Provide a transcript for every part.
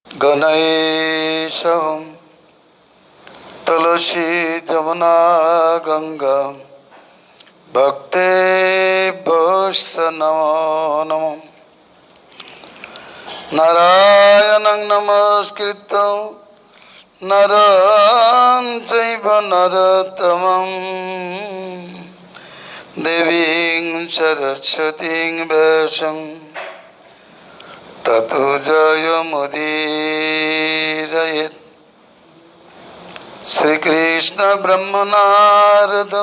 गणेशं तुलसी जमुना गंगा भक्तेभ्यो नमो नमः। नारायणं नमस्कृत्य नरं चैव नरोत्तमं देवीं सरस्वतीं व्यासं ततो जयमुदीरयेत्। श्रीकृष्ण ब्रह्मनारद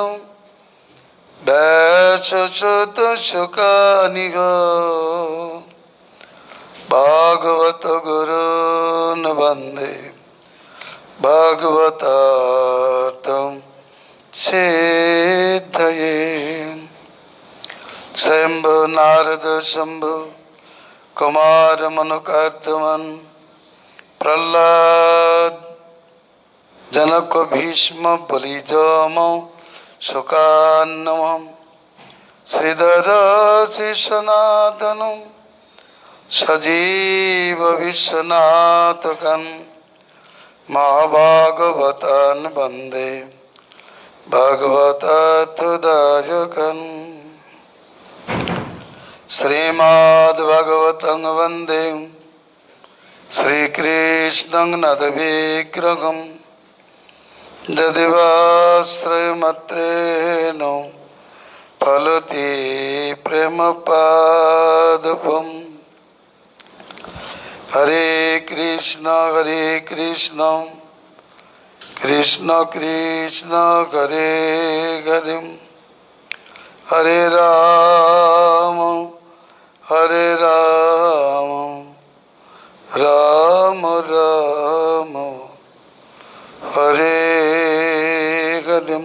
व्याससूत शुकानिगो भागवत गुरून् वन्दे भागवतार्थं सिद्धये। शम्भो नारद शम्भो कुमार मनुकार्दमन प्रह्लाद जनक भीष्म बलिजम शुकान्नम श्रीधर शिशुनाथन सजीव विश्वनाथकं महाभागवतान् वन्दे भगवतार्थदायकम्। श्रीमद्भागवतं वन्दे श्रीकृष्णं नदविग्रहं यदिवाश्रयमात्रेण फलति प्रेमपादपम्। हरे कृष्ण कृष्ण कृष्ण हरे हरे हरे राम राम राम हरे हरे।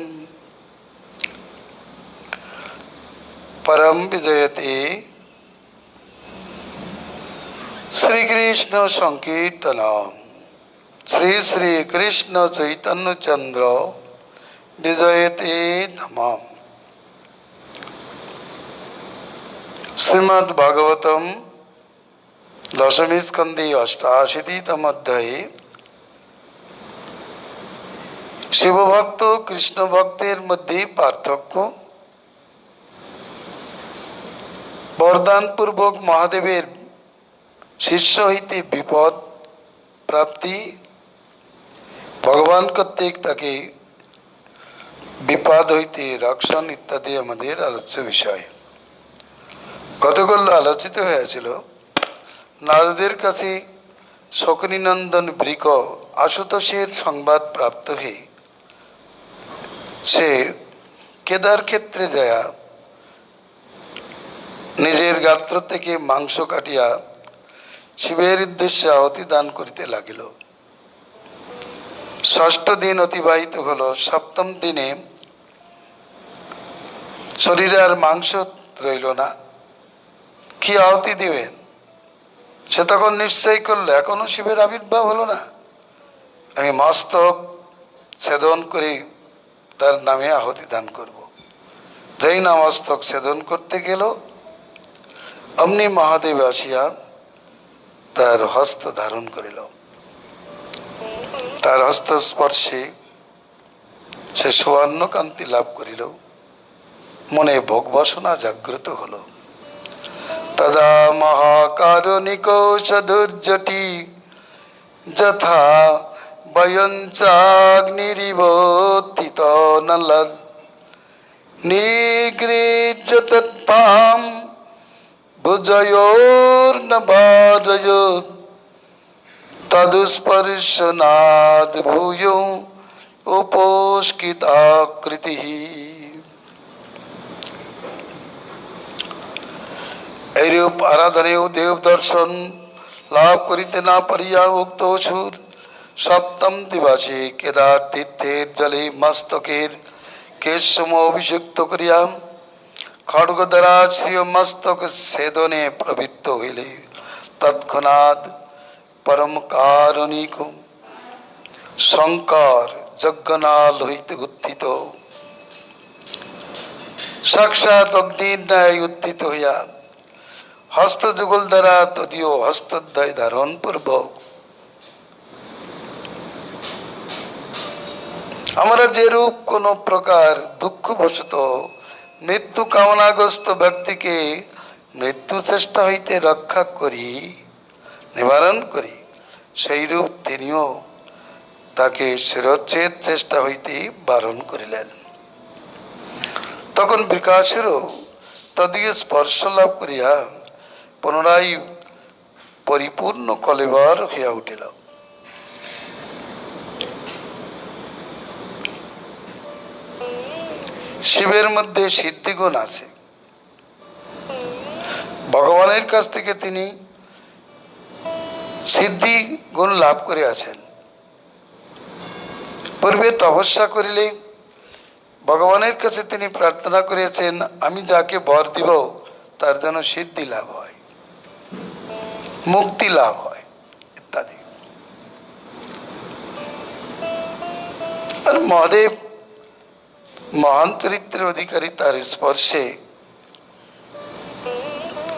परम विजयते श्री कृष्ण संकीर्तन श्री श्री कृष्ण चैतन्य चंद्र विजयते नमः। श्रीमद् भागवतम दशमी स्कंदे अष्टाशीतितम अध्याये शिव भक्त कृष्ण भक्तेर मध्य पार्थक्य, वरदान पूर्वक महादेवेर शिष्य हईते विपद प्राप्ति, भगवान कर्तृक ताके विपद हईते रक्षण इत्यादि आमादेर आलोच्य विषय। गतकाल आलोचित হয়েছিল নারদের কাছে শকুনিনন্দন বৃক আশুতোষের সংবাদ প্রাপ্ত হয়ে সে কেদার ক্ষেত্রে যায় নিজের গাত্র থেকে মাংস কাটিয়া শিবের উদ্দেশ্যে আহুতি দান করিতে লাগিল। ষষ্ঠ দিন অতিবাহিত হল। সপ্তম দিনে শরীরে আর মাংস রইল না, কি আহুতি দিবেন? সে তখন নিশ্চয় করল, এখনো শিবের আবির্ভাব হলো না, আমি মস্তক ছেদন করে তার নামে আহুতি দান করব। যেই না মস্তক ছেদন করতে গেল, অমনি মহাদেব আসিয়া তার হস্ত ধারণ করিল। তার হস্ত স্পর্শে সে সুবর্ণ কান্তি লাভ করিল, মনে ভোগ বাসনা জাগ্রত হল। তদা মহাকারণিক সদুর্জটি যথা বয়ঞ্চাগ্নিরিবর্তিত নলদ নিগৃহ্য তৎপাম ভুজয়োর্নবারয়োৎ তদুস্পর্শনাদ ভূয়ো উপস্কিতাকৃতিঃ। এইরূপ আরাধনেও দেব দর্শন লাভ করিতে না পারিয়া উক্ত অসুর সপ্তম দিবসে কেদার তীর্থের জলে মস্তকের কেশম অভিষিক্ত করিয়া খড়গ দ্বারা শ্রীয় মস্তক ছেদনে প্রবৃত্ত হইলে তৎক্ষণাৎ পরম কারণিক শঙ্কর যজ্ঞনাল হইতে উত্থিত সাক্ষাৎ অগ্নির ন্যায় উত্থিত হইয়া হস্তযুগল দ্বারা তদীয় হস্তদ্বয় ধারণ পূর্বক আমরা যেরূপ কোনো প্রকার দুঃখবশত মৃত্যু কামনাগ্রস্ত ব্যক্তিকে মৃত্যু চেষ্টা হইতে রক্ষা করি, নিবারণ করি, সেইরূপ তিনিও তাকে শিরচ্ছেদ চেষ্টা হইতে বারণ করিলেন। তখন বিকাশেরও তদীয় স্পর্শ লাভ করিয়া পুনরায় পরিপূর্ণ কলেবর হইয়া উঠিল। শিবের মধ্যে সিদ্ধিগুণ আছে। ভগবানের কাছ থেকে তিনি সিদ্ধি গুণ লাভ করে আছেন। পূর্বে তপস্যা করিলে ভগবানের কাছে তিনি প্রার্থনা করেছেন, আমি যাকে বর দিব তার যেন সিদ্ধি লাভ হয়, মুক্তি লাভ হয় ইত্যাদি। আর মহাদেব মহান চরিত্রের অধিকারী, তার স্পর্শে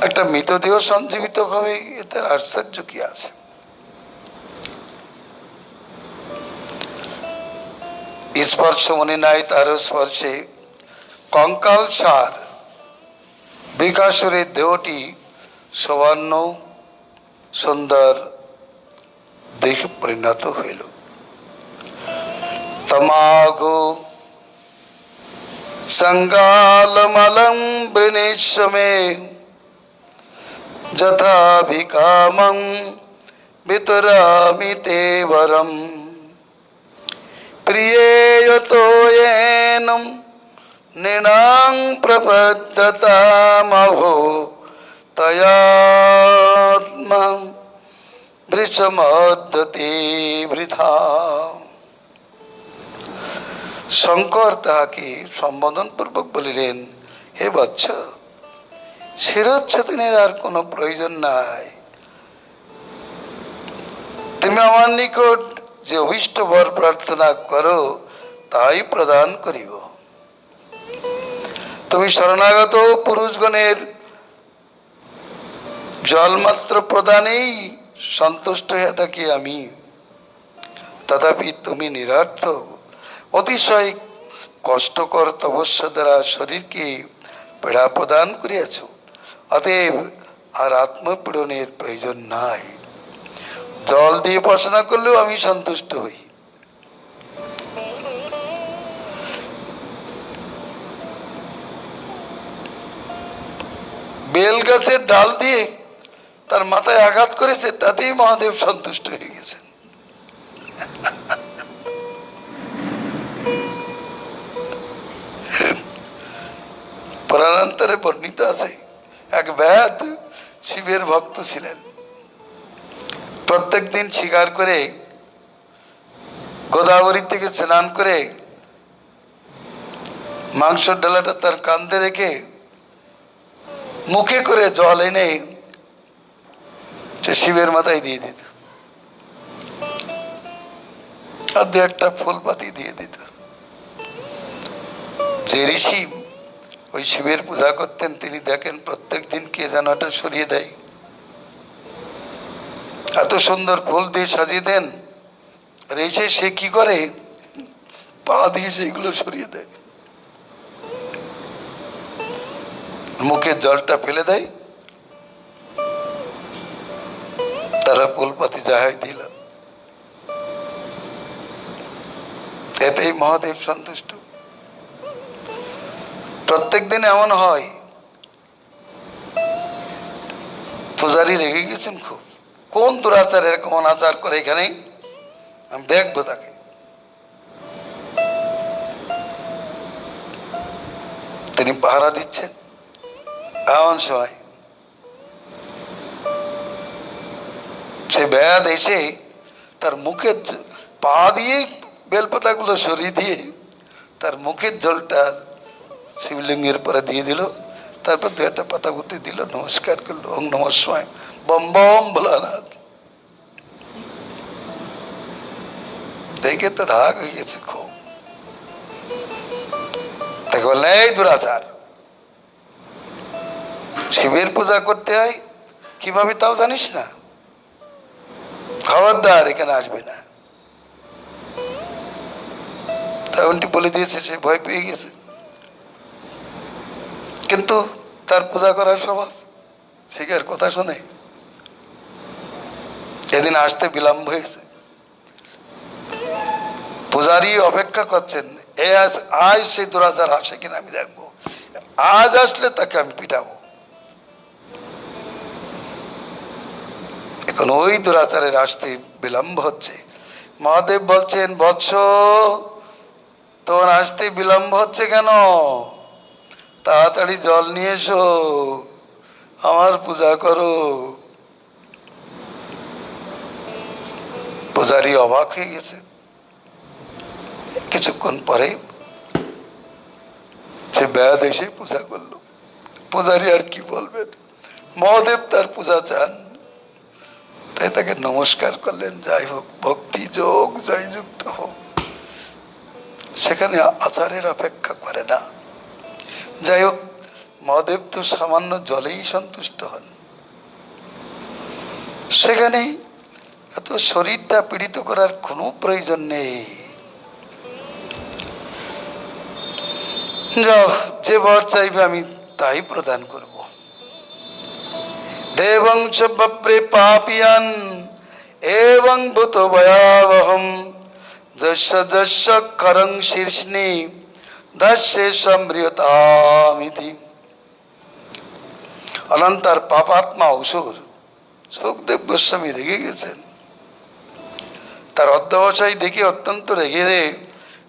একটা মৃতদেহ সঞ্জীবিত হবে, এতে আশ্চর্য কি আছে। স্পর্শ মনে নাই, তার স্পর্শে কঙ্কাল সার বিকাশের দেহটি সবর্ণ সুন্দর দেহে পরিণত হইল। তমাঘো সঙ্গালমলং বৃণেশ্বমে যথাভিকামং বিতরামি তে বরম প্রিয়েয়তোয়েনম নৃণাং প্রপদ্যতামহো তয়াত্মা বৃষমর্দতে বৃথা। শঙ্কর তাহাকে সম্বোধন পূর্বক বলিলেন, হে বৎস, শিরচ্ছেদনের আর কোনো প্রয়োজন নাই। তুমি আমার নিকট যে অভীষ্ট বর প্রার্থনা করো তাই প্রদান করিব। তুমি শরণাগত পুরুষগণের জলমাত্র প্রদানেই সন্তুষ্ট হয়ে থাকি আমি, তথাপি তুমি নিরর্থক অতিশয় কষ্টকর তপস্যা দ্বারা শরীরকে পীড়া প্রদান করিয়াছ। অতএব আর আত্মপীড়নের প্রয়োজন নাই। জল দিয়ে উপাসনা করলেও আমি সন্তুষ্ট হই। বেল গাছের ডাল দিয়ে তার মাথায় আঘাত করেছে, তাতেই মহাদেব সন্তুষ্ট হয়ে গেছেন। পুরাণান্তরে বর্ণিত আছে, এক ব্যাধ শিবের ভক্ত ছিলেন। প্রত্যেক দিন শিকার করে গোদাবরী থেকে স্নান করে মাংসের ডালাটা তার কাঁধে রেখে মুখে করে জল এনে শিবের মাথায় দিয়ে দিত, আর দু একটা ফুল পাতি দিয়ে দিত। যে ঋষি ওই শিবের পূজা করতেন, তিনি দেখেন প্রত্যেক দিন কে যেন এটা সরিয়ে দেয়, এত সুন্দর ফুল দিয়ে সাজিয়ে দেন, আর এসে সে কি করে, পা দিয়ে সেগুলো সরিয়ে দেয়, মুখের জলটা ফেলে দেয়, তারা ফুলপাতি যাহাই দিল। এতেই মহাদেব সন্তুষ্ট। প্রত্যেক দিন এমন হয়, পূজারী রেগে গেছেন খুব, কোন দুরাচার এরকম অনাচার করে এখানে, আমি দেখবো তাকে। তিনি পাহারা দিচ্ছেন, এমন সময় সে ব্যাধ এসে তার মুখের পা দিয়ে বেলপাতাগুলো সরিয়ে দিয়ে তার মুখের জলটা শিবলিঙ্গের পরে দিয়ে দিল, তারপর দু একটা পাতা গুতে দিল, নমস্কার করলো, ওম নমঃ শিবায়, বম বম ভোলানাথ। দেখে তো রাগ হয়ে গেছে খুব, তাকে বললেন, এই দুরাচার, শিবের পূজা করতে হয় কিভাবে তাও জানিস না, খবরদার এখানে আসবে না। তেমনটি বলে দিয়েছে, সে ভয় পেয়ে গেছে। কিন্তু তার পূজা করার স্বভাব, সে কি আর কথা শোনে? এদিন আসতে বিলম্ব হয়েছে, পূজারী অপেক্ষা করছেন, আজ সেই দুরাচার আসে কিনা আমি দেখবো, আজ আসলে তাকে আমি পিটাবো। এখন ওই দুরাচারের আসতে বিলম্ব হচ্ছে। মহাদেব বলছেন, বৎস তোমার আসতে বিলম্ব হচ্ছে কেন? তাড়াতাড়ি জল নিয়ে এসো, আমার পূজা করো। পূজারী অবাক হয়ে গেছে। কিছুক্ষণ পরে সে ব্যাধ এসে পূজা করলো। পূজারী আর কি বলবেন, মহাদেব তার পূজা চান, তাই তাকে নমস্কার করলেন। যাই হোক, ভক্তি যোগ জয় যুক্ত হোক, সেখানে আচারের অপেক্ষা করে না। যাই হোক, মহাদেব তো সামান্য জলেই সন্তুষ্ট হন, সেখানে এত শরীরটা পীড়িত করার কোনো প্রয়োজন নেই। যাও, যে বর চাইবে আমি তাই প্রদান করব। দেবং চ বপ্রে পাপিয়ান এবং ভূত ভয়াবহম যস্য যস্য করং শীর্ষনি দস্যে সম্রিয়তামিতি। অনন্তার পাপাত্মা অসুর সুখদেব গোস্বামী রেগে গেছেন। তার অধ্যবসায় দেখে অত্যন্ত রেগে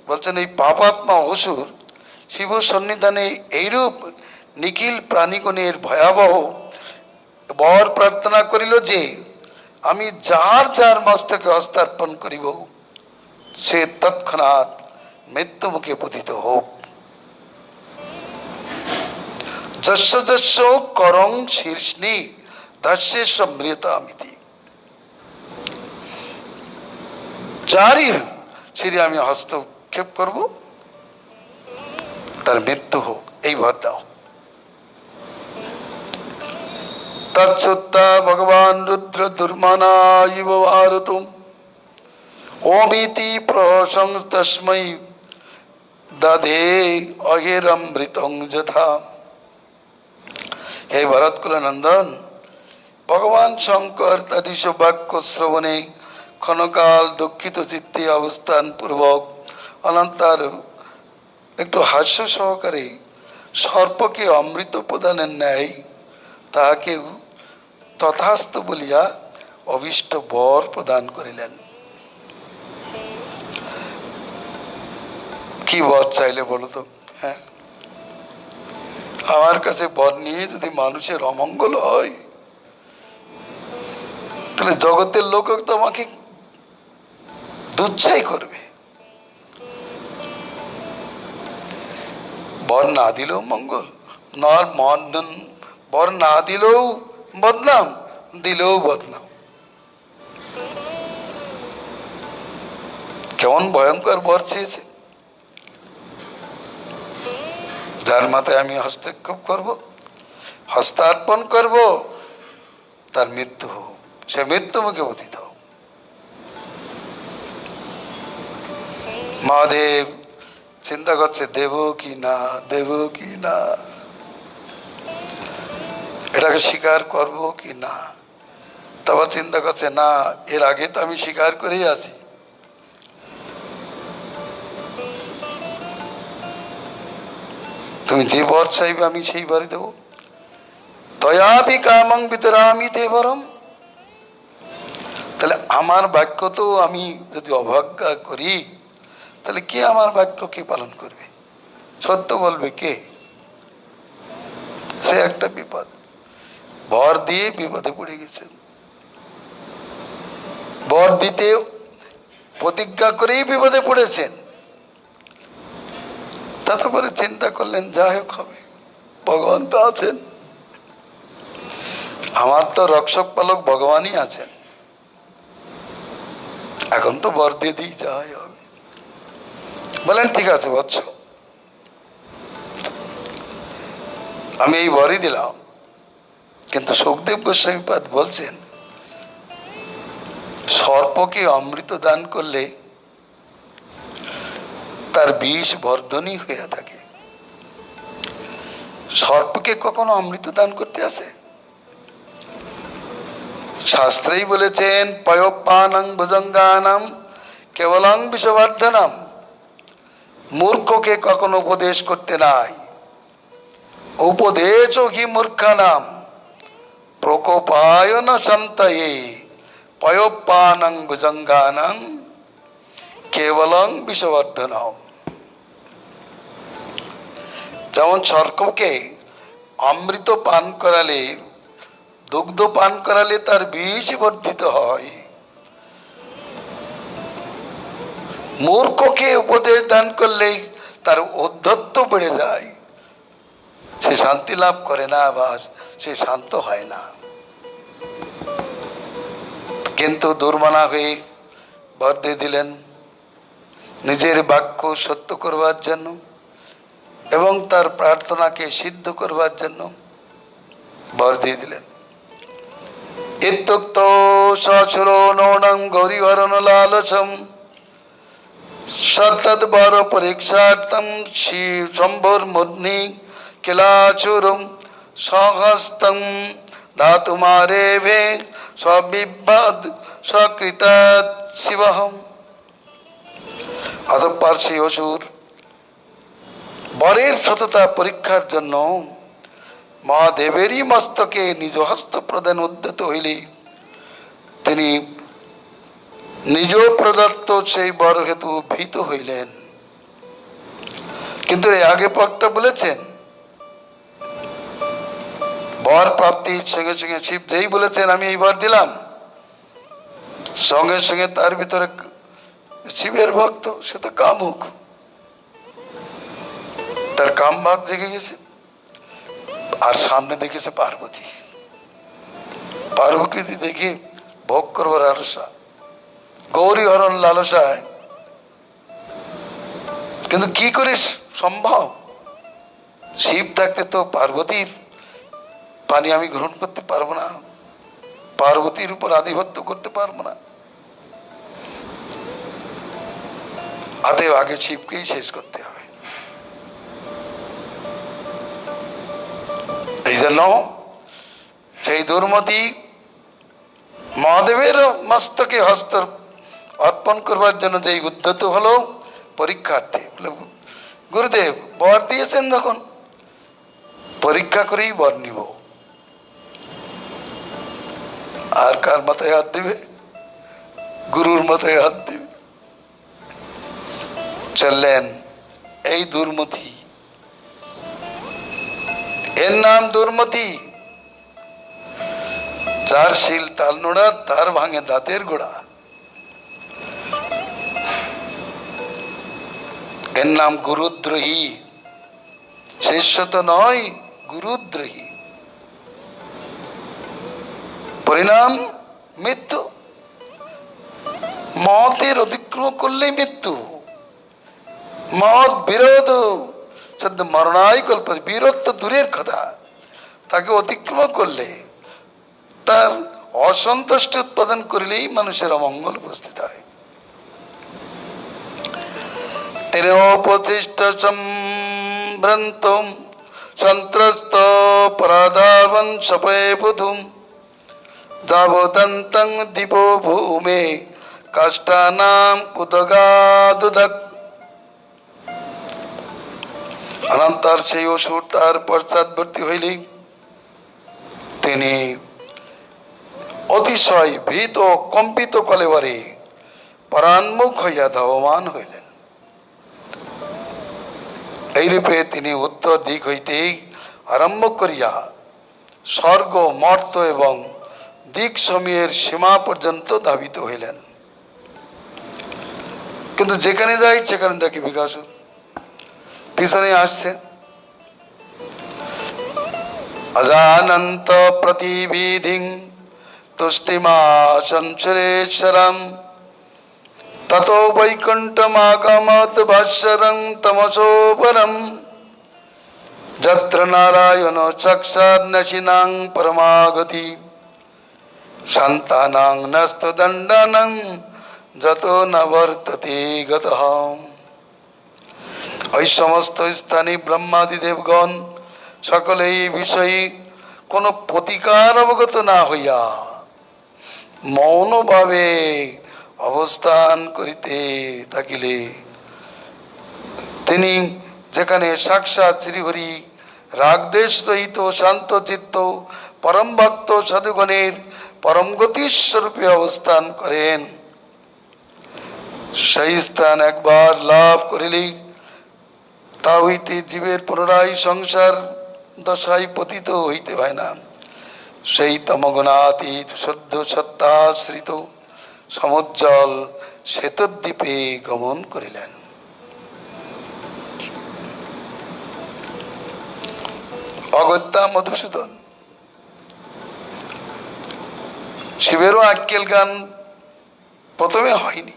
বলছেন, এই পাপাত্মা অসুর শিব সন্নিধানে এইরূপ নিখিল প্রাণীগণের ভয়াবহ বর প্রার্থনা করিল যে আমি যার যার মস্তকে হস্তার্পণ করিব সে তৎক্ষণাৎ মৃত্যু মুখে পতিত হোক। যস্য যস্য করং শীর্ষনি দস্যে সম্রিয়তামিতি। যারই শিরে আমি হস্তক্ষেপ করব তার মৃত্যু হোক, এই ভর দাও। তৎসুত্তা ভগবান রুদ্র দুর্মানা ইব ভারতম ওমিতি প্রশংস্তস্मै দধে অহিরমৃতং যথা। হে ভরতকুল নন্দন, ভগবান শঙ্কর তদিশ বাক্য শ্রবণে ক্ষণকাল দুঃখিত চিত্তে অবস্থান পূর্বক অনন্তার একটু হাস্য সহকারে সর্পকে অমৃত প্রদানের ন্যায় তাহাকেও তথাস্তু বলিয়া অভীষ্ট বর প্রদান করিলেন। কি বর চাইলে বলো তো? হ্যাঁ, আমার কাছে বর নিয়ে যদি মানুষের অমঙ্গল হয় তাহলে জগতের লোক তো আমাকে দুচ্ছাই করবে। বর না দিলেও মঙ্গল, বর না দিলেও বদনাম, দিলেও বদনাম। কেমন ভয়ঙ্কর বর চেয়েছে, যার মাথায় আমি হস্তক্ষেপ করব, হস্তার্পণ করব, তার মৃত্যু হোক, সে মৃত্যু মুখে পতিত হোক। মহাদেব চিন্তা করছে, দেব কি না, দেব কি না, এটাকে স্বীকার করব কি না। তবে চিন্তা করছে, না, এর আগে তো আমি স্বীকার করেই আছি। তুমি যে বর চাইবে আমি সেই বরই দেবো। তয়াপি কামং বিতরামি তে বরম। তাহলে আমার বাক্য তো আমি যদি অবজ্ঞা করি তাহলে কে আমার বাক্য কে পালন করবে, সত্য বলবে কে? সে একটা বিপদ। বর দিয়ে বিপদে পড়ে গেছেন, বর দিতে প্রতিজ্ঞা করেই বিপদে পড়েছেন। তারপরে চিন্তা করলেন, যাই হোক হবে, ভগবান তো আছেন, আমার তো রক্ষক পালক ভগবানই আছেন, এখন তো বর দিয়ে দিই, যাই হবে। বলেন, ঠিক আছে বৎস, আমি এই বরই দিলাম। কিন্তু সুখদেব গোস্বামী পাদ বলছেন, সর্পকে অমৃত দান করলে তার বিষ বর্ধনই হইয়া থাকে। সর্পকে কখনো অমৃত দান করতে আছে? শাস্ত্রেই বলেছেন পয়োপানং ভুজঙ্গানাম কেবলং বিষবর্ধনম। মূর্খকে কখনো উপদেশ করতে নাই। উপদেশ হি মূর্খানাম প্রকোপায় ন শান্তয়ে পয়োপানং ভুজঙ্গানাম কেবলং বিষবর্ধনম। যেমন সর্পকে অমৃত পান করালে, দুগ্ধ পান করালে তার বিষ বর্ধিত হয়, মূর্খকে উপদেশ দান করলে তার ঔদ্ধত্য বেড়ে যায়, সে শান্তি লাভ করে না বা সে শান্ত হয় না। কিন্তু দুর্মনা হয়ে বর দিয়ে দিলেন নিজের বাক্য সত্য করবার জন্য এবং তার প্রার্থনাকে সিদ্ধ করবার জন্য বর দিয়ে দিলেন। ইত্যুক্ত সচুরো নৌনং গৌরীহরণ লালসম সতত বর পরীক্ষার্থম শ্রী শম্ভুর মুর্নি কিলাচুরম সহস্তম ধাতুমারেভে সবিবাদ সকৃতাৎ শিবহম। অতঃপর সেই অসুর বরের সততা পরীক্ষার জন্য মহাদেবেরই মস্তকে নিজ হস্ত প্রদান উদ্যত হইলে তিনি নিজ প্রদত্ত সেই বর হেতু ভীত হইলেন। কিন্তু এর আগে পরটা বলেছেন বর প্রাপ্তির সঙ্গে সঙ্গে শিব যেই বলেছেন আমি এই বর দিলাম, সঙ্গে সঙ্গে তার ভিতরে শিবের ভক্ত, সে তো কামুক, তার কাম ভাব জেগে গেছে। আর সামনে দেখেছে পার্বতী, পার্বতী দেখে ভোগ করবার লালসা, গৌরী হরণ লালসায়। কিন্তু কি করে সম্ভব? শিব থাকতে তো পার্বতীর পানি আমি গ্রহণ করতে পারবো না, পার্বতীর উপর আধিপত্য করতে পারবো না। অতএব আগে শিবকেই শেষ করতে হবে। এই জন্য সেই দুর্মতি মহাদেবের মস্তকে হস্ত অর্পণ করবার জন্য যেই উদ্যত হলো পরীক্ষার্থী, গুরুদেব বর দিয়েছেন যখন পরীক্ষা করেই বর নিব। আর কার মাথায় হাত দিবে? গুরুর মাথায় হাত দিবে। চললেন এই দুর্মতি, এর নাম দুর্মতি। যার শিল তাল নোড়া, তার ভাঙে দাঁতের গোড়া। এর নাম গুরুদ্রোহী। শিষ্য তো নয়, গুরুদ্রোহী। পরিণাম মৃত্যু। মতের অতিক্রম করলেই মৃত্যু। মত বিরোধ সদ্য মরণাই কল্প, বিরোধ তো দূরের কথা, তাকে অতিক্রম করলে তার অসন্তুষ্টি উৎপাদন করলেই মানুষের অমঙ্গল উপস্থিত হয়। তিনোপতিষ্ঠ সম্ভ্রান্তম সন্ত্রস্ত পরাধাবন সপে বুধুম যাবদন্তং দীপো ভূমে কাষ্টানাম উদগাদুদক। অনন্তর সেই অসুর তার পশ্চাৎবর্তী হইলে তিনি অতিশয় ভীত কম্পিত কলেবরে পরান্মুখ হইয়া ধাবমান হইলেন। এইরূপে তিনি উত্তর দিক হইতে আরম্ভ করিয়া স্বর্গ, মর্ত এবং দিক সমূহের সীমা পর্যন্ত ধাবিত হইলেন। কিন্তু যেখানে যাই সেখানে দেখি বিকাশক পিছনে আসছে। অজানন্ত প্রতিবিধিং তুষ্টিমাশং সুরেশ্বরম ততো বৈকুণ্ঠমাগমত ভাস্বরং তমসোপরম যত্র নারায়ণ চক্ষান্নশিনাং পরমাগতি সন্তানাং নস্তদণ্ডানাং যতো ন বর্ততে গতঃ। ওই সমস্ত স্থানে ব্রহ্মাদি দেবগণ সকলে এই বিষয়ে কোনো প্রতিকার অবগত না হইয়া মৌনভাবে অবস্থান করিতে থাকিলে তিনি যেখানে সাক্ষাৎ শ্রীহরি রাগদেশ রহিত শান্ত চিত্ত পরম ভক্ত সাধুগণের পরম গতিস্বরূপে অবস্থান করেন, সেই স্থান একবার লাভ করিলে তা হইতে জীবের পুনরায় সংসার দশায় পতিত হইতে হয় না। সেই তমগুণাতীত শুদ্ধ সত্তাশ্রিত সমুজ্জ্বল শ্বেতদ্বীপে গমন করিলেন। অগত্যা মধুসূদন শিবেরও আক্কেল গান প্রথমে হয়নি।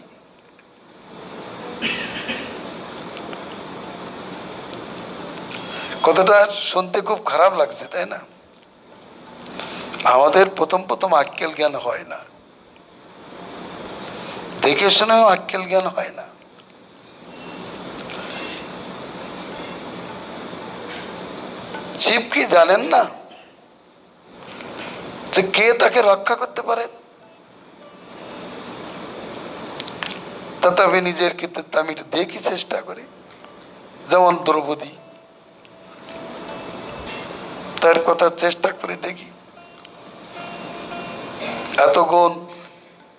কথাটা শুনতে খুব খারাপ লাগছে, তাই না? আমাদের প্রথম প্রথম আক্কেল জ্ঞান হয় না, দেখে শুনেও আক্কেল জ্ঞান হয় না। শিব কি জানেন না যে কে তাকে রক্ষা করতে পারেন? তথাপি নিজের কৃতিত্ব আমি দেখি চেষ্টা করি। যেমন দ্রৌপদী, তার কথা চেষ্টা করে দেখি। এত গুণ,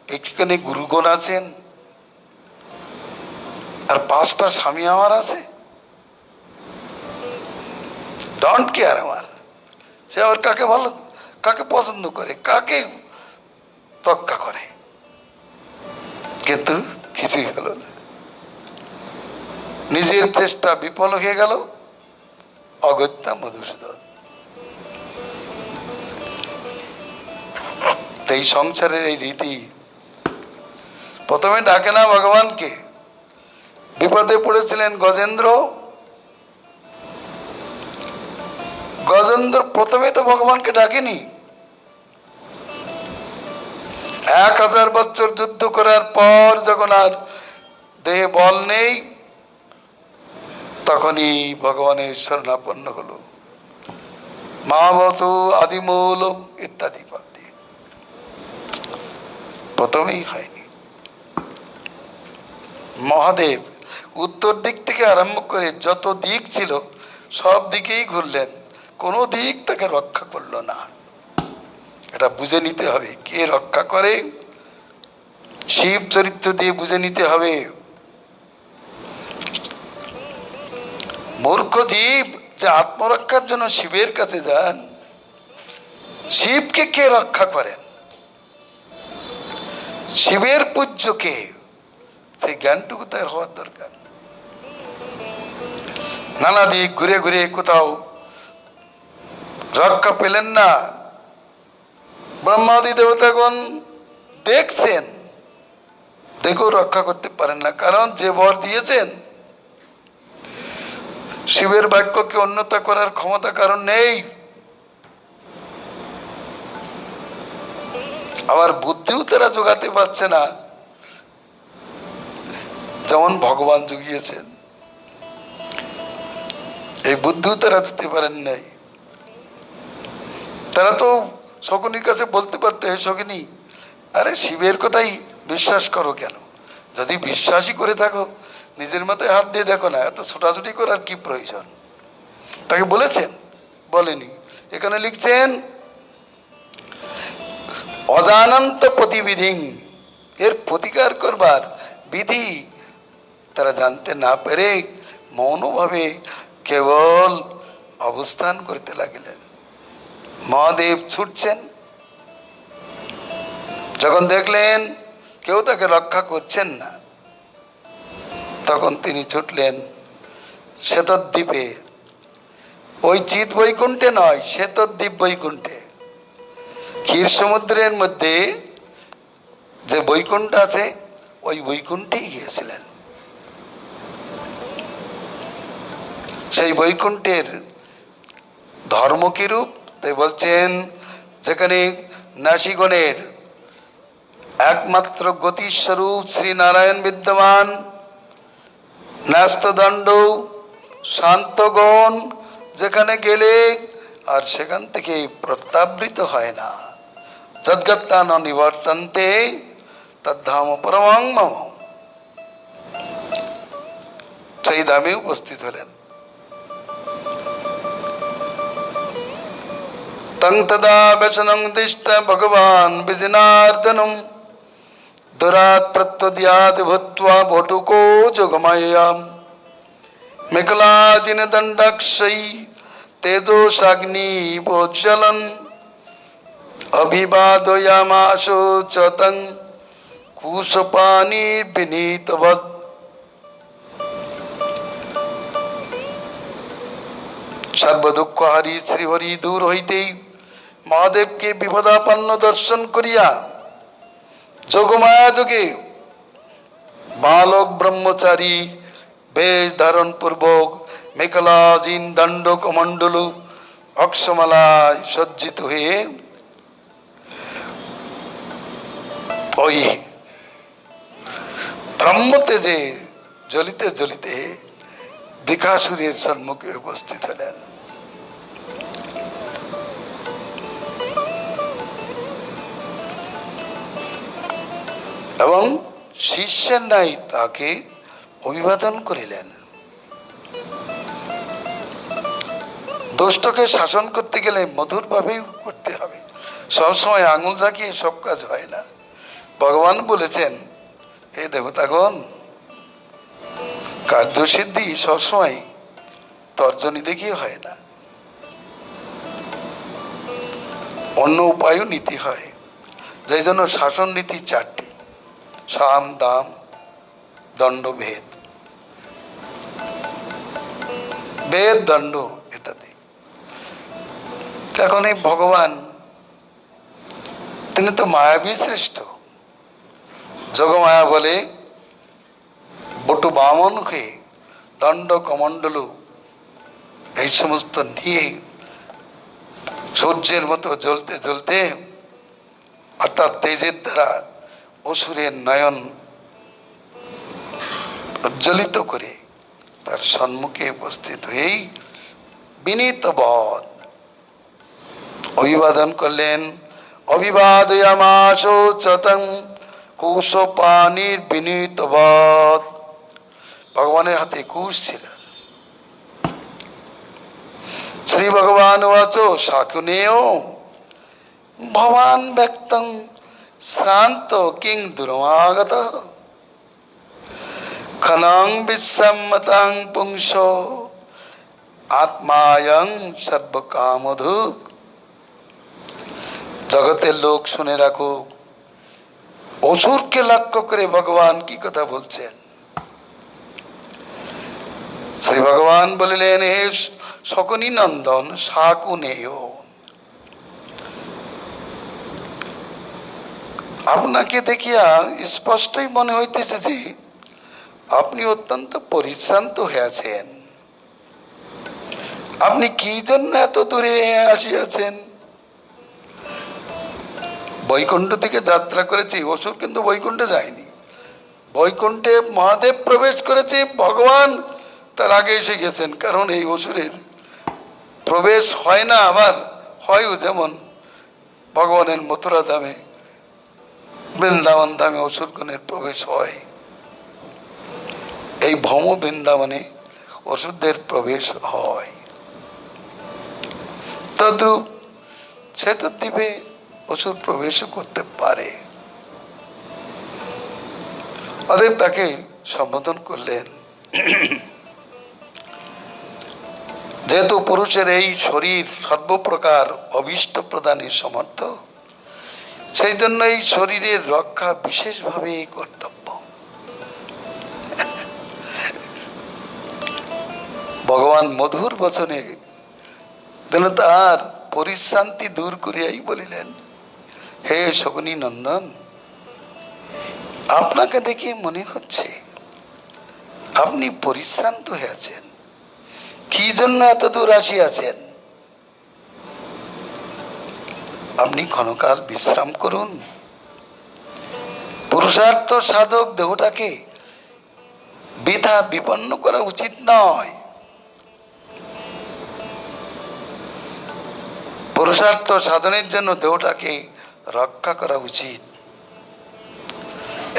এখানে গুরুগণ আছেন আর 5টা স্বামী আমার আছে, ডোন্ট কেয়ার আমার। সে আবার কাকে ভালো, কাকে পছন্দ করে, কাকে তক্কা করে, কিন্তু কিছুই হলো না। নিজের চেষ্টা বিফল হয়ে গেল। অগত্যা মধুসূদন। এই সংসারের এই রীতি, প্রথমে ডাকে না ভগবানকে। বিপদে পড়েছিলেন গজেন্দ্র, গজেন্দ্র প্রথমে তো ভগবানকে ডাকেনি। 1000 বছর যুদ্ধ করার পর যখন আর দেহে বল নেই, তখনই ভগবানের শরণাপন্ন হলো। মহাবতু আদিমূল ইত্যাদি পদ দিয়ে। প্রথমেই হয়নি। মহাদেব উত্তর দিক থেকে আরম্ভ করে যত দিক ছিল সব দিকেই ঘুরলেন, কোনো দিক তাকে রক্ষা করলো না। এটা বুঝে নিতে হবে কে রক্ষা করে। শিব চরিত্র দিয়ে বুঝে নিতে হবে। মূর্খ জীব যে আত্মরক্ষার জন্য শিবের কাছে যান, শিবকে কে রক্ষা করেন, শিবের পূজ্য কে, সেই জ্ঞানটুকু তার হওয়ার দরকার। নানা দিক ঘুরে ঘুরে কোথাও রক্ষা পেলেন না। ব্রহ্মাদি দেবতাগণ দেখছেন, দেখেও রক্ষা করতে পারেন না, কারণ যে বর দিয়েছেন শিবের বাক্যকে অন্যতা করার ক্ষমতা কারণ নেই। আবার বুদ্ধিও তারা যোগাতে পারছে না, যেমন ভগবান জুগিয়েছেন। এই বুদ্ধিও তারা দিতে পারেন নাই। তারা তো শকুনির কাছে বলতে পারতো, হে শকুনি, আরে শিবের কথাই বিশ্বাস করো কেন? যদি বিশ্বাসই করে থাকো নিজের মাথায় হাত দিয়ে দেখো না, এত ছোটাছুটি করার কি প্রয়োজন? তাকে বলেছেন? বলেনি। এখানে লিখছেন অজানন্ত প্রতিবিধি, এর প্রতিকার করবার বিধি তারা জানতে না পেরে মৌনভাবে কেবল অবস্থান করতে লাগিলেন। মহাদেব ছুটছেন, যখন দেখলেন কেউ তাকে রক্ষা করছেন না, তখন তিনি ছুটলেন শ্বেতদ্বীপে। ওই চিত বৈকুণ্ঠে নয়, শ্বেতদ্বীপ বৈকুণ্ঠে। ক্ষীর সমুদ্রের মধ্যে যে বৈকুণ্ঠ আছে, ওই বৈকুণ্ঠেই গিয়েছিলেন। সেই বৈকুণ্ঠের ধর্ম কিরূপ তাই বলছেন, যেখানে নাসিগণের একমাত্র গতিস্বরূপ শ্রী নারায়ণ বিদ্যমান, ন্যস্তদণ্ড শান্তগণ যেখানে গেলে আর সেখান থেকে প্রত্যাবৃত হয় না। যদ্গত্তান নিবর্তন্তে তদ্ধাম পরমং মম। সেই ধামে উপস্থিত হলেন। তং তদা ব্যসনং দিষ্ট ভগবান বিজনার্দনম দুরাত প্রত্যদ্যাৎ ভূত্বা বটুকো যোগমায়াম মেকলাজিন দণ্ডাক্ষৈ তেজোসাগ্নি প্রজ্বলন অভিবাদয়ামাশো চ তং কুশপানি বিনীতবৎ। সর্বদুঃখহারী শ্রীহরি দূর হইতেই মহাদেবকে বিপদাপন্ন দর্শন করিয়া যোগমায়া যোগে বালক ব্রহ্মচারী বেশ ধারণ পূর্বক মেখলাজিন দণ্ড কমণ্ডল অক্ষমালায় সজ্জিত হয়ে ওই ব্রহ্মতেজে জ্বলিতে জ্বলিতে দিকাসুরের সম্মুখে উপস্থিত হলেন। এবং শিষ্যের নাই তাকে অভিবাদন করিলেন। দুষ্টকে শাসন করতে গেলে মধুর ভাবে করতে হবে, সবসময় আঙুল ঝাঁকিয়ে সব কাজ হয় না। ভগবান বলেছেন, হে দেবতাগণ, কার্যসিদ্ধি সবসময় তর্জনী দেখিয়ে হয় না, অন্য উপায়ও নীতি হয়। যেই জন্য শাসন নীতি চারটি: সাম, দাম, দণ্ড, ভেদ। বেদ, দণ্ড ইত্যাদি। এখন এই ভগবান তিনি তো মায়াবী শ্রেষ্ঠ। যোগমায়া বলে বটু বামন হয়ে দণ্ড কমণ্ডল এই সমস্ত নিয়ে সূর্যের মতো জ্বলতে জ্বলতে, অর্থাৎ তেজের দ্বারা অসুরের নয়ন উজ্জ্বলিত করে তার সম্মুখে উপস্থিত হয়েই বিনীত বধ অভিবাদন করলেন। অভিবাদয়ামাশো চতং কুশপানির বিনীত বধ। ভগবানের হাতে কুশ ছিল। শ্রী ভগবান উবাচ শাকুনেয় ভবান ব্যক্তং শ্রান্ত কিং দুরমাগত খনং বিসম্মতং পুংস আত্মায়ং সর্বকামধুক। জগতের লোক শুনে রাখো, অসুরকে লক্ষ্য করে ভগবান কি কথা বলছেন। শ্রী ভগবান বলিলেন, হে শকুনি নন্দন শাকুনেয়, আপনাকে দেখিয়া স্পষ্টই মনে হইতেছে যে আপনি অত্যন্ত পরিশ্রান্ত হয়েছেন। আপনি কি জন্য এত দূরে আসিয়াছেন? বৈকুণ্ঠ থেকে যাত্রা করেছি, অসুর কিন্তু বৈকুণ্ঠে যায়নি। বৈকুণ্ঠে মহাদেব প্রবেশ করেছে, ভগবান তার আগে এসে গেছেন। কারণ এই অসুরের প্রবেশ হয় না, আবার হয়ও। যেমন ভগবানের মথুরা ধামে, বৃন্দাবন ধামে অসুরগণের প্রবেশ হয়, এই ভৌম বৃন্দাবনে অসুরদের প্রবেশ হয়। তদ্রূপ শ্বেতদ্বীপে অসুর প্রবেশও করতে পারে। অতএব তাকে সম্বোধন করলেন। যেহেতু পুরুষের এই শরীর সর্বপ্রকার অভীষ্ট প্রদানে সমর্থ, সেই জন্য এই শরীরের রক্ষা বিশেষভাবে কর্তব্য। ভগবান মধুর বচনে যেন তার পরিশ্রান্তি দূর করিয়াই বলিলেন, হে শকুনি নন্দন, আপনাকে দেখে মনে হচ্ছে আপনি পরিশ্রান্ত হয়েছেন। কি জন্য এত দূর আসিয়াছেন? আপনি ক্ষণকাল বিশ্রাম করুন। পুরুষার্থ সাধক দেহটাকে বৃথা বিপন্ন করা উচিত নয়। পুরুষার্থ সাধনের জন্য দেহটাকে রক্ষা করা উচিত।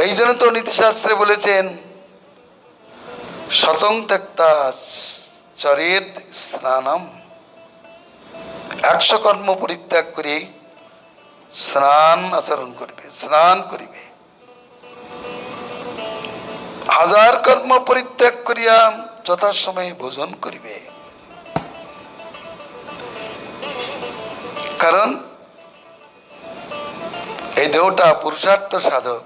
এই জন্য তো নীতিশাস্ত্রে বলেছেন শতং ত্যক্তা চরেদ স্নানম, 100 কর্ম পরিত্যাগ করে স্নান আচরণ করিবে, স্নান করিবে। 1000 কর্ম পরিত্যাগ করিয়া যথাসময়ে ভোজন করিবে। কারণ এই দেহটা পুরুষার্থ সাধক,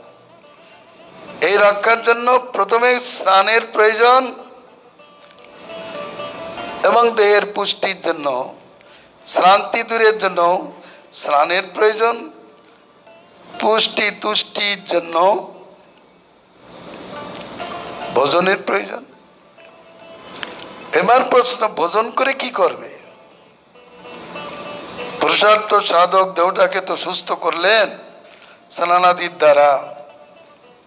এই রক্ষার জন্য প্রথমে স্নানের প্রয়োজন এবং দেহের পুষ্টির জন্য, শ্রান্তি দূরের জন্য স্নানের প্রয়োজন, পুষ্টি তুষ্টির জন্য ভোজনের প্রয়োজন। এবার প্রশ্ন, ভোজন করে কি করবে? পুরুষার্থ সাধক দেহটাকে তো সুস্থ করলেন স্নানাদির দ্বারা,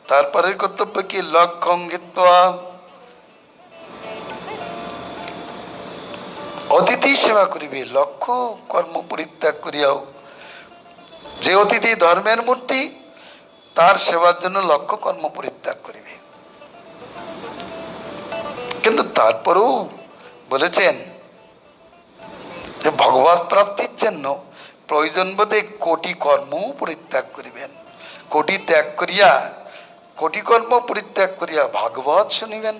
তারপরে কর্তব্য কি? লক্ষ্যং হিত্বা, অতিথি সেবা করিবে। লক্ষ্য কর্ম পরিত্যাগ করিয়াও, যে অতিথি ধর্মের মূর্তি, তার সেবার জন্য লক্ষ্য কর্ম পরিত্যাগ করিবে। কিন্তু তারপরেও বলেছেন যে ভগবত প্রাপ্তির জন্য প্রয়োজন বোধে কোটি কর্ম পরিত্যাগ করিবেন। কোটি ত্যাগ করিয়া, কোটি কর্ম পরিত্যাগ করিয়া ভাগবত শুনিবেন।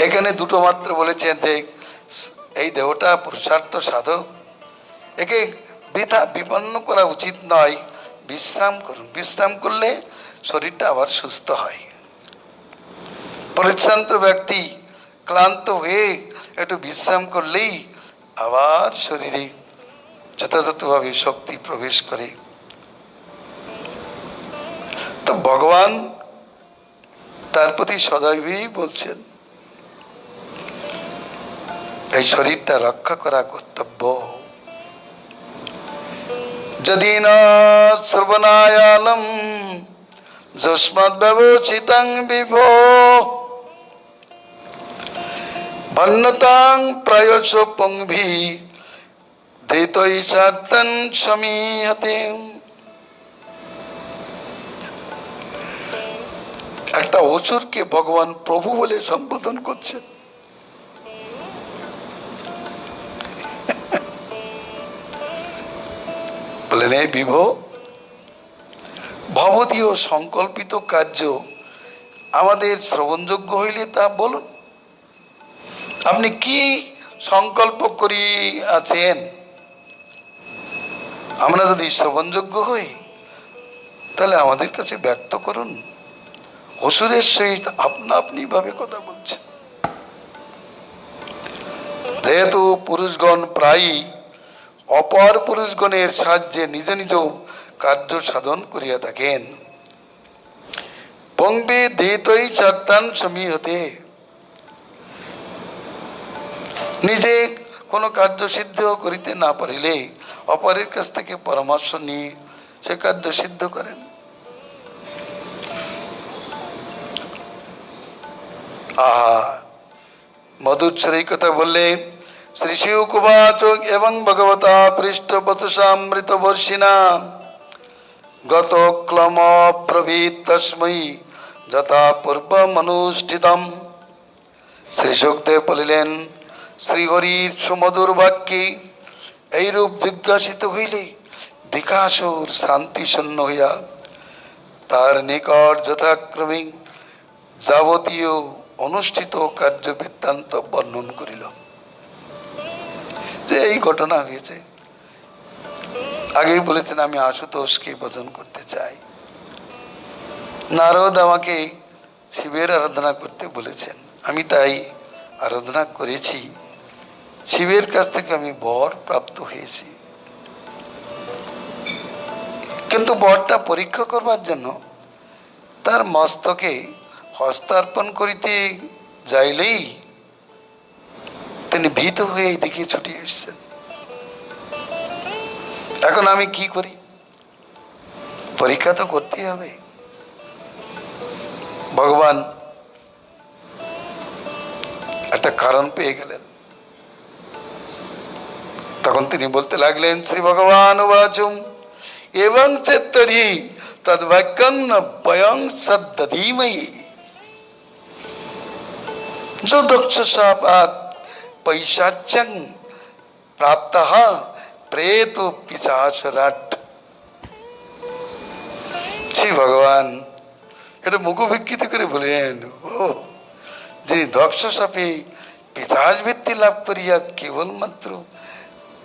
এখানে দুটো মাত্র বলেছেন যে এই দেহটা পুরুষার্থ সাধক, একে বৃথা বিপন্ন করা উচিত নয়, বিশ্রাম করুন। বিশ্রাম করলে শরীরটা আবার সুস্থ হয়। পরিশ্রান্ত ব্যক্তি ক্লান্ত হয়ে একটু বিশ্রাম করলেই আবার শরীরে যথাযথভাবে শক্তি প্রবেশ করে। তো ভগবান তার প্রতি সদৈবই বলছেন এই শরীরটা রক্ষা করা কর্তব্য। যদি না শ্রবণায়ালম যস্মাৎ ব্যবচিতং বিভো বন্যতাং প্রায়শ পংভি ধৃতৈ সার্তন সমীহতে। একটা অসুরকে ভগবান প্রভু বলে সম্বোধন করছেন। বলেন, এই বিভো, ভবদীয় সংকল্পিত কার্য আমাদের শ্রবণযোগ্য হইলে তা বলুন। আপনি কি সংকল্প করিয়াছেন? আমরা যদি শ্রবণযোগ্য হই তাহলে আমাদের কাছে ব্যক্ত করুন। অসুরের সহিত আপনা আপনি ভাবে কথা বলছেন। যেহেতু পুরুষগণ প্রায়ই অপর পুরুষগণের সাহায্যে নিজ নিজ কার্য সাধন করিয়া থাকেন, পংবি ধৃতৈ চাত্তান সমীহতে, নিজে কোনো কার্য সিদ্ধ করিতে না পারিলে অপরের কাছ থেকে পরামর্শ নিয়ে সে কার্য সিদ্ধ করেন। আহা, মধুর এই কথা বললে শ্রী শিবকুবাচ এবং ভগবতা পৃষ্ঠবচসামৃত বর্ষিণা গত ক্লম প্রভৃত তস্মৈ যথা পূর্বমনুষ্ঠিতম। শ্রী শুকদেব বলিলেন, শ্রীহরির সুমধুর বাক্যে এইরূপ জিজ্ঞাসিত হইলে বিকাশর শান্তি শূন্য হইয়া তার নিকট যথাক্রমে যাবতীয় অনুষ্ঠিত কার্য বৃত্তান্ত বর্ণন করিল। যে এই ঘটনা হয়েছে, আগেই বলেছেন আমি আশুতোষকে ভজন করতে চাই। নারদ আমাকে শিবের আরাধনা করতে বলেছেন, আমি তাই আরাধনা করেছি। শিবের কাছ থেকে আমি বর প্রাপ্ত হয়েছি। কিন্তু বরটা পরীক্ষা করবার জন্য তার মস্তকে হস্তার্পণ করিতে যাইলেই তিনি ভীত হয়ে এইদিকে ছুটে এসছেন। এখন আমি কি করি? পরীক্ষা তো করতেই হবে। ভগবান একটা কারণ পেয়ে গেলেন। তখন তিনি বলতে লাগলেন, শ্রী ভগবান উবাচুম এবং চেত্তরি তদ্বাক্যং ন বয়ং সদ্দধীমহি जो दक्षसापात पैशाच्यं प्राप्तः प्रेत पिशाचराट। শ্রী ভগবান এটা মুখ বিকৃত করে বলেন, ও যিনি দক্ষ সাপে পিশাচ বৃত্তি লাভ করিয়া কেবলমাত্র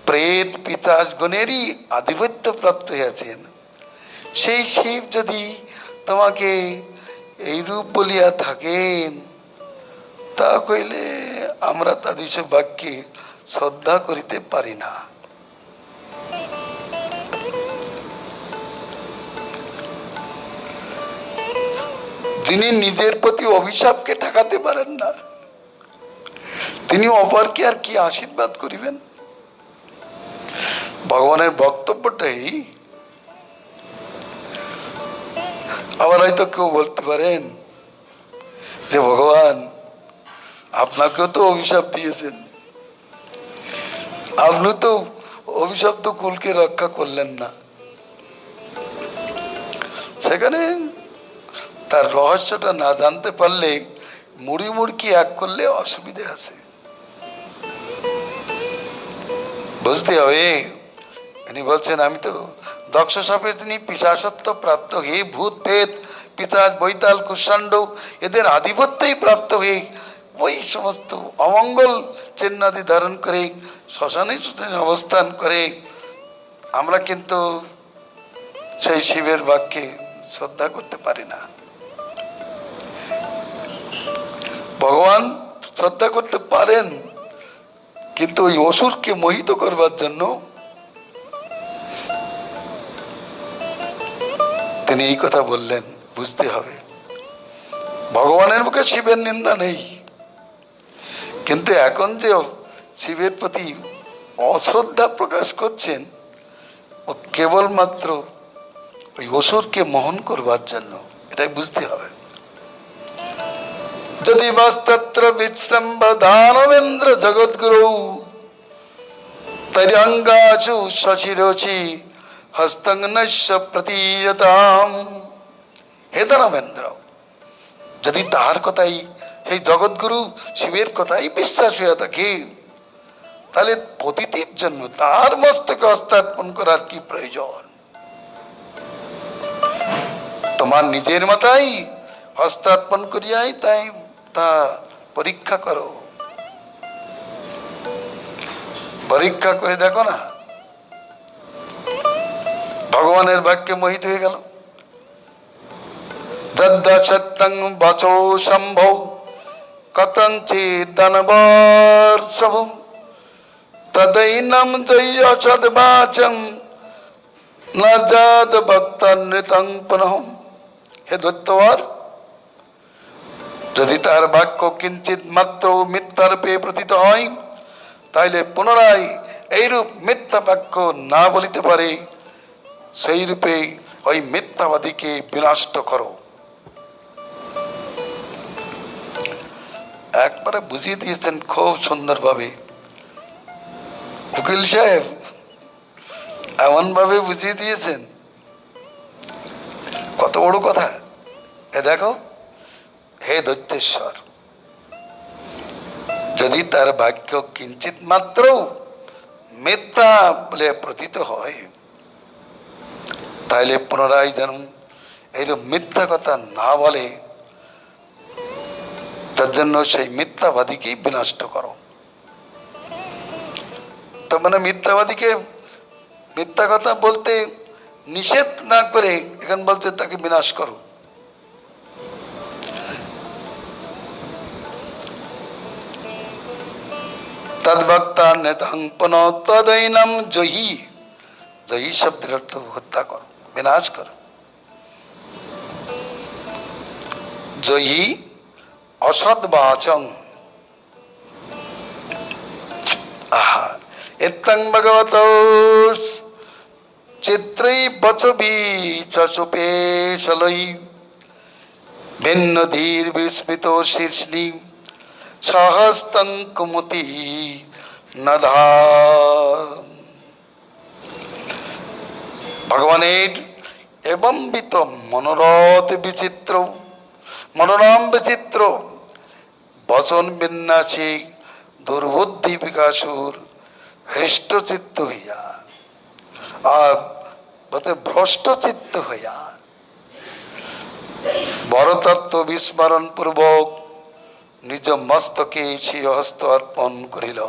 প্রেত পিশাচ গণেরই আধিপত্য প্রাপ্ত হইয়াছেন, সেই শিব যদি তোমাকে এই রূপ বলিয়া থাকেন, তা কইলে আমরা তাদের বাক্যে শ্রদ্ধা করিতে পারি না। যিনি নিজের প্রতি অভিশাপকে ঠেকাতে পারেন না, তিনি অপরকে আর কি আশীর্বাদ করিবেন? ভগবানের বক্তব্যটাই। আবার হয়তো কেউ বলতে পারেন যে ভগবান আপনাকেও তো অভিশাপ দিয়েছেন, আপনি তো অভিশপ্ত কুলকে রক্ষা করলেন না। সেখানে তার রহস্যটা না জানতে পারলে মুড়ি মুড়কি এক করলে অসুবিধে আছে, বুঝতে হবে। তিনি বলছেন, আমি তো দক্ষ সাপে তিনি পিশাচত্ব প্রাপ্ত হয়ে ভূত প্রেত পিশাচ বৈতাল কুষ্মাণ্ড এদের আধিপত্যই প্রাপ্ত হয়ে ওই সমস্ত অমঙ্গল চিহ্নাদি ধারণ করে শ্মশানে শ্মশানে অবস্থান করে। আমরা কিন্তু সেই শিবের বাক্যে শ্রদ্ধা করতে পারি না। ভগবান শ্রদ্ধা করতে পারেন, কিন্তু ওই অসুরকে মোহিত করবার জন্য তিনি এই কথা বললেন। বুঝতে হবে, ভগবানের মুখে শিবের নিন্দা নেই, কিন্তু এখন যে শিবের প্রতি অশ্রদ্ধা প্রকাশ করছেন, ও কেবলমাত্র ওই অসুরকে মোহন করবার জন্য, এটাই বুঝতে হবে। যদি বাস্তত্র বিশ্রম্ভ দানবেন্দ্র জগৎগুরু তৈরঙ্গাচু শশিরোচি হস্তং নৈশ্য প্রতীয়তাম। হে দানবেন্দ্র, যদি তাহার কথাই, সেই জগৎগুরু শিবের কথাই বিশ্বাস হইয়া থাকে, তাহলে পতিতির জন্য তার মস্তকে হস্তার্পণ করার কি প্রয়োজন? তোমার নিজের মাথায় হস্তার্পণ করিয়াই তাই তা পরীক্ষা করো, পরীক্ষা করে দেখো না। ভগবানের বাক্যে মোহিত হয়ে গেল। যদ্দা সত্যং বাচো সম্ভব কতঞ্চিৎ দানবর্ষভম তদৈনম জয় সদ্বাচম ন যদ ভক্তানৃতং পুনঃ। হে দৈত্যবর, যদি তার বাক্য কিঞ্চিত মাত্র মিথ্যারূপে প্রতীত হয়, তাইলে পুনরায় এইরূপ মিথ্যা বাক্য না বলিতে পারে, সেই রূপে ওই মিথ্যাবাদীকে বিনষ্ট করো। একবারে বুঝিয়ে দিয়েছেন খুব সুন্দরভাবে উকিল সাহেব, এমন ভাবে বুঝিয়ে দিয়েছেন, কত বড় কথা। এ দেখো, হে দৈত্যেশ্বর, যদি তার বাক্য কিঞ্চিত মাত্র মিথ্যা বলে প্রতীত হয়, তাহলে পুনরায় যেন এইরূপ মিথ্যা কথা না বলে, তার জন্য সেই মিথ্যাবাদীকে বিনষ্ট করো। তো মানে মিথ্যাবাদীকে মিথ্যা কথা বলতে নিষেধ না করে এখন বলছে তাকে বিনাশ করো। তদ্ভক্তা নেতাং পুনঃ তদৈনম জয়ী। জয়ী শব্দের অর্থ হত্যা করো, বিনাশ করো। জয়ী অসদ্বাচং। আহা, এতং ভগবত চিত্রৈ বচবি চচুপেশলৈ ভিন্ন ধীর বিস্মিত শীর্ষনি সহস্তং কুমতি নধান। ভগবানের এবং বিত মনোরথ বিচিত্র মনোরম বিচিত্র বচন বিন্যাসী দুর্বুদ্ধি বিকাশুর হৃষ্টচিত্ত হইয়া আর ভ্রষ্ট চিত্ত হইয়া বড়তত্ত্ব বিস্মরণ পূর্বক নিজ মস্তকে সে হস্ত অর্পণ করিল।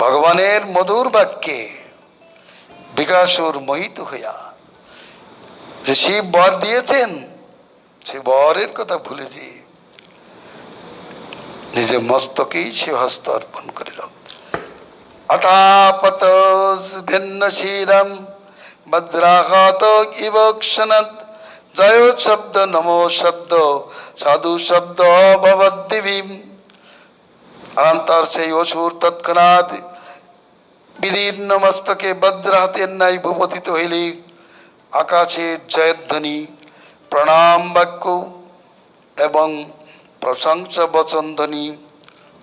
ভগবানের মধুর বাক্যে বিকাশুর মোহিত হইয়া যে শিব বর দিয়েছেন সে বরের কথা ভুলে যে নিজের মস্তকেই সে হস্ত অর্পণ করিল। অথাপত ভিন্ন শিরম বজ্রাঘাত ইব ক্ষণৎ জয় শব্দ নমো শব্দ সাধু শব্দ ভবদ্দিবীম। অনন্তর সেই অসুর তৎক্ষণাৎ বিদীর্ণ মস্তকে বজ্রাহতের ন্যায় ভূপতিত হইলে আকাশে জয়ধ্বনি প্রণাম বাক্য এবং প্রশংসা বচন ধ্বনি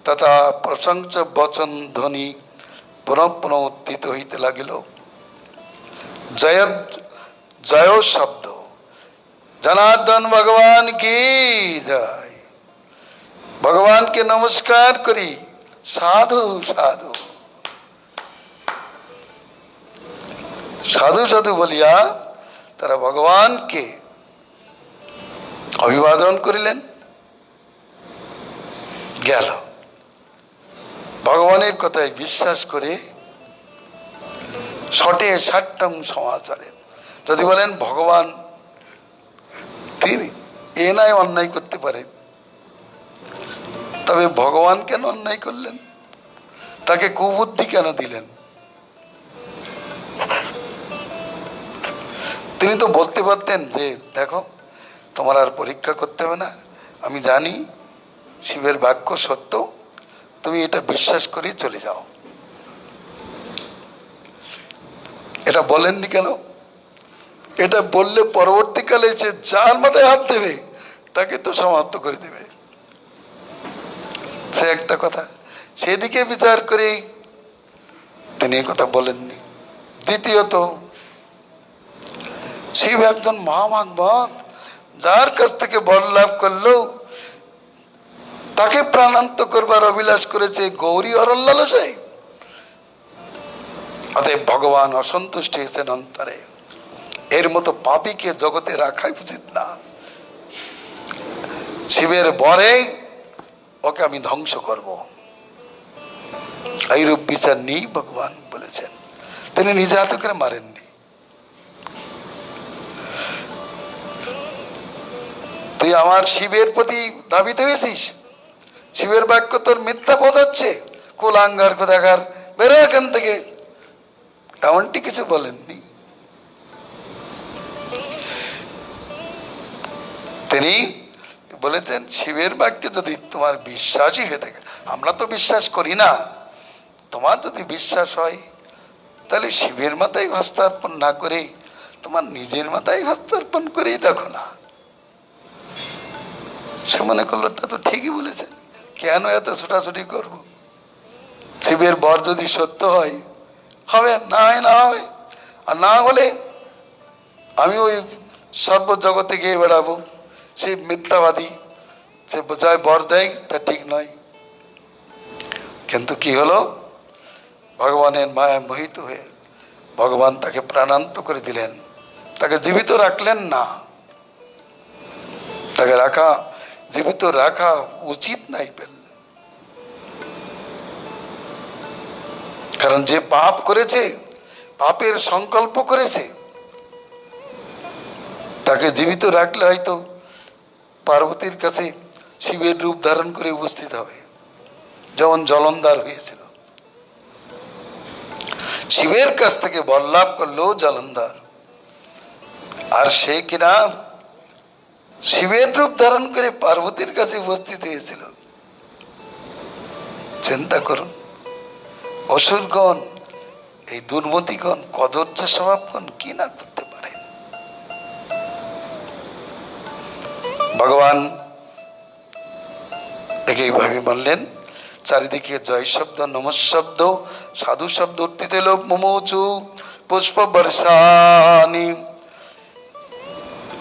তথা প্রশংসা বচন ধ্বনি পুনঃ পুনঃ উত্থিত হইতে লাগিল। জয় জয় শব্দ জনার্দন ভগবান কি জয়। ভগবানকে নমস্কার করি সাধু সাধু সাধু সাধু বলিয়া তারা ভগবানকে অভিবাদন করিলেন। গেল ভগবানের কথায় বিশ্বাস করে শটে ষাট্টং সমাচারে যদি বলেন ভগবান তিনি এ নয় অন্যায় করতে পারে, তবে ভগবান কেন অন্যায় করলেন? তাকে কুবুদ্ধি কেন দিলেন? তিনি তো বলতে পারতেন যে দেখো তোমার আর পরীক্ষা করতে হবে না, আমি জানি শিবের বাক্য সত্য, তুমি এটা বিশ্বাস করে চলে যাও। এটা বলেননি কেন? এটা বললে পরবর্তীকালে সে যার মাথায় হাত দেবে তাকে তো সমাপ্ত করে দেবে, সে একটা কথা। সেদিকে বিচার করে তিনি কথা বলেননি। দ্বিতীয়ত শিব একজন মহাভাগবত, যার কাছ থেকে বর লাভ করলেও তাকে প্রাণান্ত করবার অভিলাষ করেছে গৌরী অরল্লালসাই। অতএব ভগবান অসন্তুষ্ট হয়েছেন অন্তরে। এর মতো পাপীকে জগতে রাখাই উচিত না। শিবের বরে ওকে আমি ধ্বংস করব, এইরূপ বিচার নেই ভগবান বলেছেন। তিনি নিজে হাতে করে মারেননি। তুই আমার শিবের প্রতি ধাবিত হয়েছিস, শিবের বাক্য তোর মিথ্যা বোধ হচ্ছে, কুলাঙ্গার কোথাকার, বেরো এখান থেকে, এমনটি কিছু বলেননি। তিনি বলেছেন শিবের বাক্যে যদি তোমার বিশ্বাসই হয়ে থাকে, আমরা তো বিশ্বাস করি না, তোমার যদি বিশ্বাস হয় তাহলে শিবের মাথায় হস্তার্পণ না করে তোমার নিজের মাথায় হস্তার্পণ করেই দেখো না। সে মনে করলো তা তো ঠিকই বলেছেন, কেন এত ছোটাছুটি করবো? শিবের বর যদি সত্য হয় হবে, না হয় না হবে, আর না হলে আমি ওই সর্বজগতে গিয়ে বেড়াবো। সেই মিথ্যাবাদী, সে বোঝায় বর দেয় তা ঠিক নয়। কিন্তু কি হলো? ভগবানের মায়া মোহিত হয়ে ভগবান তাকে প্রাণান্ত করে দিলেন, তাকে জীবিত রাখলেন না। তাকে জীবিত রাখা উচিত নাই পেল, কারণ যে পাপ করেছে, পাপের সংকল্প করেছে, তাকে জীবিত রাখলে হয়তো পার্বতীর কাছে শিবের রূপ ধারণ করে উপস্থিত হবে, যেমন জলন্ধর হয়েছিল। শিবের কাছ থেকে বর লাভ করলো জলন্ধর, আর সে কিনা শিবের রূপ ধারণ করে পার্বতীর কাছে উপস্থিত হয়েছিল। চিন্তা করুন, অসুরগণ, এই দুর্মতিগণ, কদর্য স্বভাবগণ কি না করতে পারে। ভগবান একইভাবে বললেন চারিদিকে জয় শব্দ, নমঃ শব্দ, সাধু শব্দ উত্থিত লোক মুমুচু পুষ্প বর্ষানি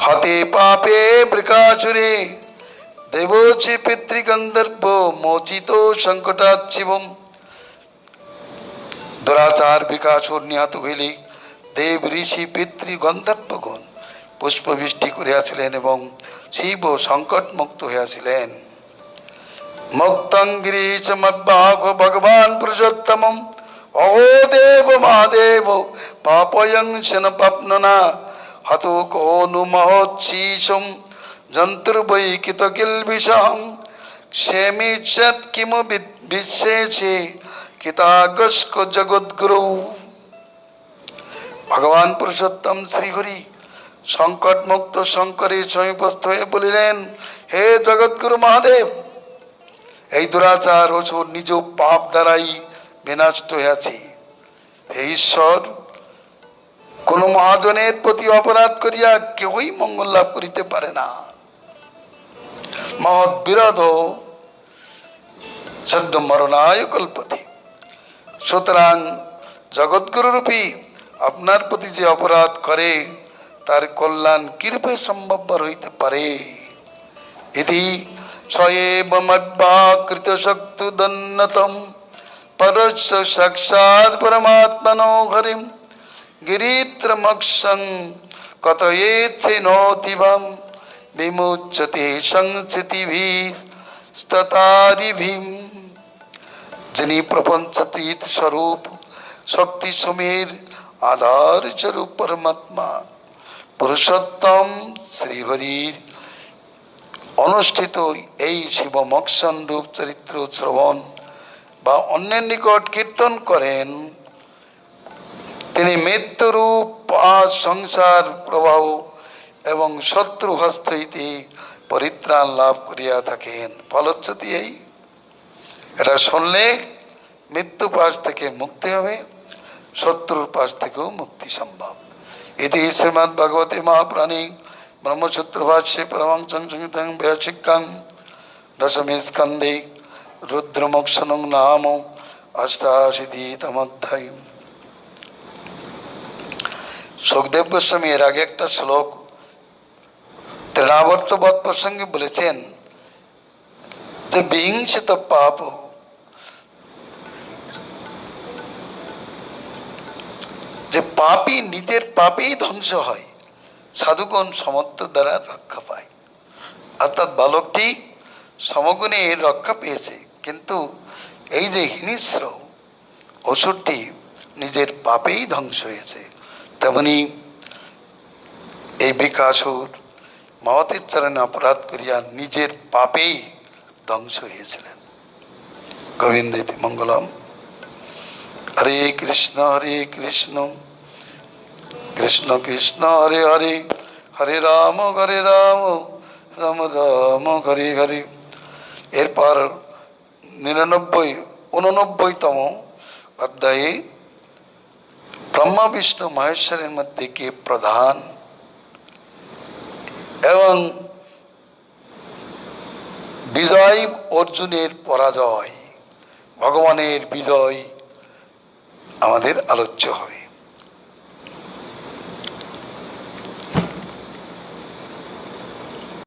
হাতে পাপে বৃকাচুরে দেবচি পিতৃগন্ধর্ব মোচিত সংকটাচ্ছিবম। দুরাচার বিকাশর নিহত হইলে দেব ঋষি পিতৃ গন্ধর্বগণ পুষ্পবৃষ্টি করিয়াছিলেন এবং শিব সংকট মুক্ত হইয়াছিলেন। মুক্তং গিরিশমদ্ভাগ ভগবান পুরুষোত্তমম অহো দেব মহাদেব পাপয়ং সেন পাপ্ননা হতো কোনু মহোৎশীষম যন্ত্রবৈকিত কিলবিষহং ক্ষেমিষ্যৎ কিমু বিশ্বেষে কিতাগস্ক জগদ্গুরু। ভগবান পুরুষোত্তম শ্রীহরি সংকট মুক্ত শঙ্করের সমীপস্থ হয়ে বলিলেন, হে জগৎগুরু মহাদেব, এই দুরাচার অসুর নিজ পাপ দ্বারাই বিনষ্ট হইয়াছি। হে ঈশ্বর, কোন মহাজনের প্রতি অপরাধ করিয়া কেউই মঙ্গল লাভ করিতে পারে না। মহৎ বিরোধ সদ্য মরণায় কল্পতে। সুতরাং জগৎগুরু রূপী আপনার প্রতি যে অপরাধ করে তার কল্যাণ কিরূপে সম্ভবপর হইতে পারে? ইতি স্বয়েবমদ্ভাকৃত শক্তুদন্নতম পরস্য সাক্ষাৎ পরমাত্মনো হরিম গিরিত্রমক্ষং কথয়েচ্ছেনোতিভম বিমুচ্যতে সংস্কৃতিভিস্ততারিভিম। যিনি প্রপঞ্চতীত স্বরূপ শক্তি সমীর আধার স্বরূপ পরমাত্মা পুরুষোত্তম শ্রীহরির অনুষ্ঠিত এই শিবমোক্ষণ রূপ চরিত্র শ্রবণ বা অন্যের নিকট কীর্তন করেন, তিনি মৃত্যুরূপ সংসার প্রবাহ এবং শত্রু হস্ত হইতে পরিত্রাণ লাভ করিয়া থাকেন। ফলশ্রুতি এই, এটা শুনলে মৃত্যু পাশ থেকে মুক্তি হবে, শত্রুর পাশ থেকেও মুক্তি সম্ভব। এটি শ্রীমদ্ ভগবতী মহাপ্রাণী ব্রহ্মসূত্র ভাষ্যে পরমাংশং সংহিতাং ব্যাসিকাং দশমে স্কন্ধে রুদ্রমোক্ষণং নাম অষ্টাশীতিতম অধ্যায়। সুখদেব গোস্বামী এর আগে একটা শ্লোক তৃণাবর্তবৎ প্রসঙ্গে বলেছেন যে বিহিংসিত পাপ, যে পাপী নিজের পাপেই ধ্বংস হয়, সাধুগণ সমত্ব দ্বারা রক্ষা পায়। অর্থাৎ বালকটি সমগুণে রক্ষা পেয়েছে, কিন্তু এই যে হিংস্র অসুরটি নিজের পাপেই ধ্বংস হয়েছে। তেমনি এই বিকাসুর মহতের চরণে অপরাধ করিয়া নিজের পাপেই ধ্বংস হয়েছিলেন। গোবিন্দেতি মঙ্গলম। হরে কৃষ্ণ কৃষ্ণ কৃষ্ণ হরে হরে, হরে রাম রাম রাম হরে হরে। এরপর 89তম অধ্যায়ে ব্রহ্মা বিষ্ণু মহেশ্বরের মধ্যে কে প্রধান এবং বিজয় অর্জুনের পরাজয়, ভগবানের বিজয় আমাদের আলোচ্য হবে।